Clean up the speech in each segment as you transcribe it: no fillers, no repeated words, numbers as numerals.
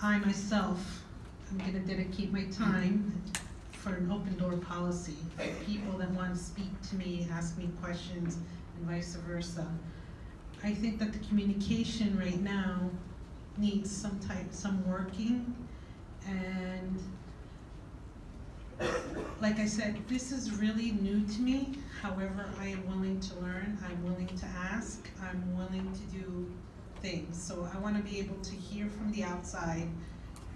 I myself am going to dedicate my time for an open door policy. People that want to speak to me, ask me questions, and vice versa. I think that the communication right now needs some working, and like I said, this is really new to me. However, I am willing to learn, I'm willing to ask, I'm willing to do things. So I want to be able to hear from the outside,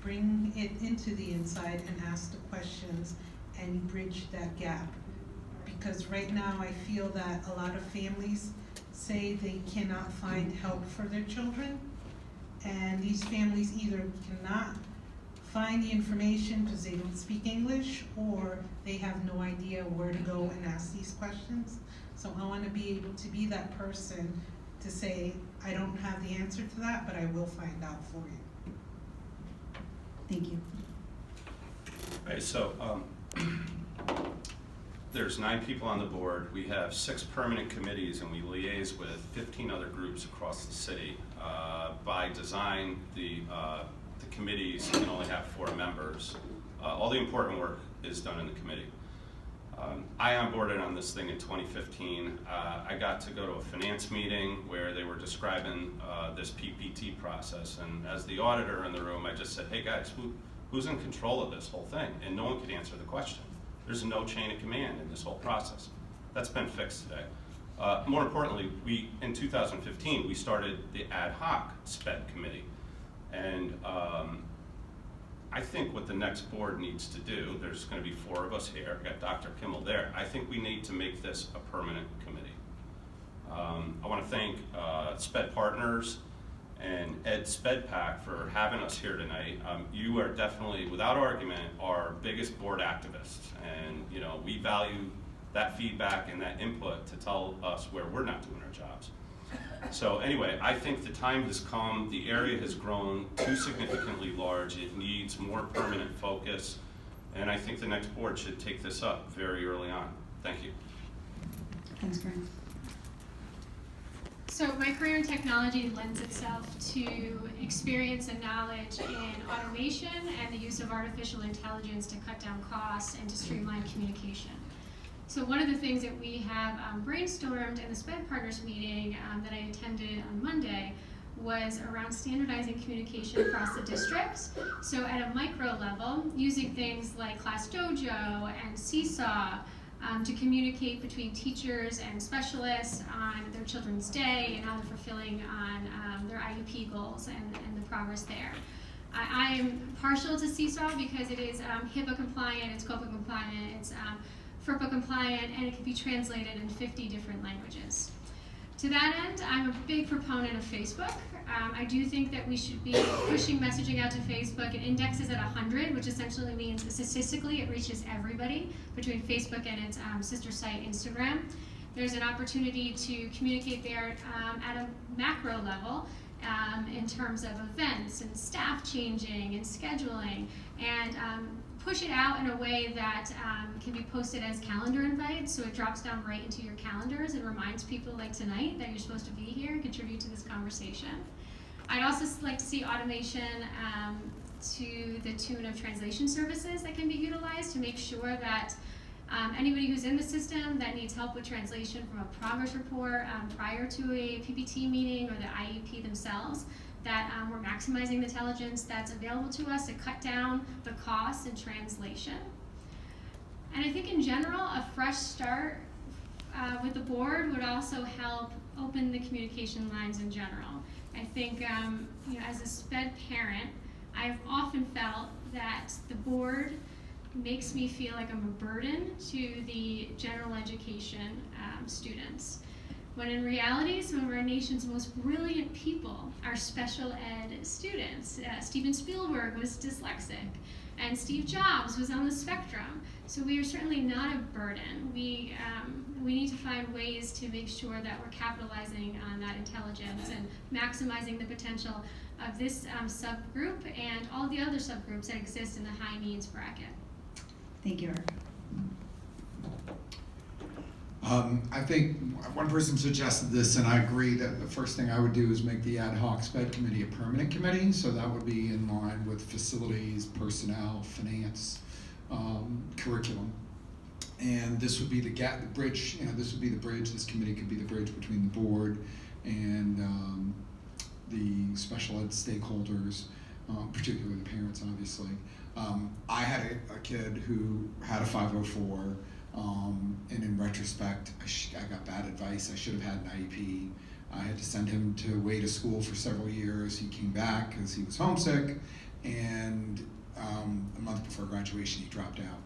bring it into the inside, and ask the questions and bridge that gap. Because right now I feel that a lot of families say they cannot find help for their children, and these families either cannot find the information because they don't speak English, or they have no idea where to go and ask these questions. So I want to be able to be that person to say, I don't have the answer to that, but I will find out for you. Thank you. Right, so there's 9 people on the board. We have 6 permanent committees, and we liaise with 15 other groups across the city. By design, the committees can only have 4 members. All the important work is done in the committee. I onboarded on this thing in 2015. I got to go to a finance meeting where they were describing this PPT process, and as the auditor in the room, I just said, hey guys, who's in control of this whole thing? And no one could answer the question. There's no chain of command in this whole process. That's been fixed today. More importantly, in 2015, we started the ad hoc SPED committee. And I think what the next board needs to do, there's going to be 4 of us here, got Dr. Kimmel there, I think we need to make this a permanent committee. I want to thank SPED Partners and SPEDPAC for having us here tonight. You are definitely, without argument, our biggest board activists, and you know we value that feedback and that input to tell us where we're not doing our jobs. So anyway, I think the time has come. The area has grown too significantly large. It needs more permanent focus, and I think the next board should take this up very early on. Thank you. Thanks, Karen. So my career in technology lends itself to experience and knowledge in automation and the use of artificial intelligence to cut down costs and to streamline communication. So one of the things that we have brainstormed in the SPED Partners meeting that I attended on Monday was around standardizing communication across the district. So at a micro level, using things like Class Dojo and Seesaw to communicate between teachers and specialists on their children's day and how they're fulfilling on their IEP goals and the progress there. I am partial to Seesaw because it is HIPAA compliant, it's COPA compliant, it's FERPA compliant, and it can be translated in 50 different languages. To that end, I'm a big proponent of Facebook. I do think that we should be pushing messaging out to Facebook. It indexes at 100, which essentially means statistically it reaches everybody between Facebook and its sister site, Instagram. There's an opportunity to communicate there at a macro level in terms of events and staff changing and scheduling, and push it out in a way that can be posted as calendar invites, so it drops down right into your calendars and reminds people like tonight that you're supposed to be here and contribute to this conversation. I'd also like to see automation to the tune of translation services that can be utilized to make sure that anybody who's in the system that needs help with translation from a progress report prior to a PPT meeting or the IEP themselves, that we're maximizing the intelligence that's available to us to cut down the costs in translation. And I think in general, a fresh start with the board would also help open the communication lines in general. I think as a SPED parent, I've often felt that the board makes me feel like I'm a burden to the general education students, when in reality, some of our nation's most brilliant people are special ed students. Steven Spielberg was dyslexic, and Steve Jobs was on the spectrum. So we are certainly not a burden. We need to find ways to make sure that we're capitalizing on that intelligence and maximizing the potential of this subgroup and all the other subgroups that exist in the high needs bracket. Thank you, Erica. I think one person suggested this, and I agree that the first thing I would do is make the ad hoc SPED committee a permanent committee, so that would be in line with facilities, personnel, finance, curriculum. And this would be the bridge, this would be the bridge, this committee could be the bridge between the board and the special ed stakeholders, particularly the parents, obviously. I had a kid who had a 504, and in retrospect, I got bad advice. I should have had an IEP. I had to send him to away to school for several years. He came back because he was homesick, and a month before graduation, he dropped out.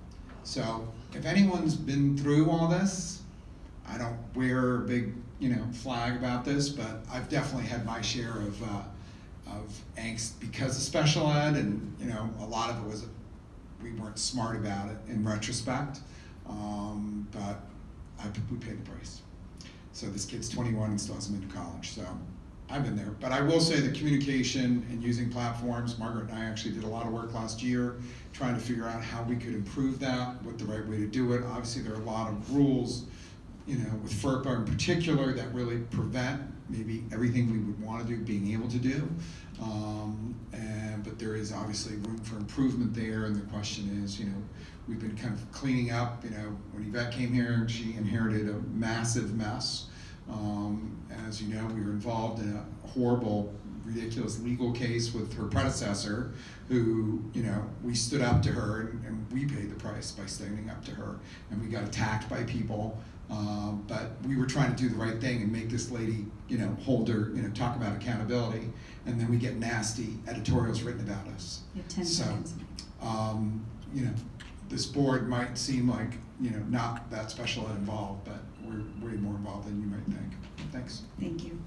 So if anyone's been through all this, I don't wear a big flag about this, but I've definitely had my share of angst because of special ed, and a lot of it was we weren't smart about it in retrospect, but we paid the price. So this kid's 21 and still hasn't been to college, so I've been there. But I will say the communication and using platforms, Margaret and I actually did a lot of work last year trying to figure out how we could improve that, what the right way to do it. Obviously there are a lot of rules, with FERPA in particular, that really prevent maybe everything we would want to do being able to do. But there is obviously room for improvement there, and the question is, we've been kind of cleaning up. When Yvette came here, she inherited a massive mess. As you know, we were involved in a horrible, ridiculous legal case with her predecessor, who, we stood up to her, and we paid the price by standing up to her, and we got attacked by people. But we were trying to do the right thing and make this lady, hold her, talk about accountability, and then we get nasty editorials written about us. You have 10 seconds. This board might seem like, not that special ed involved, but we're way more involved than you might think. Thanks. Thank you.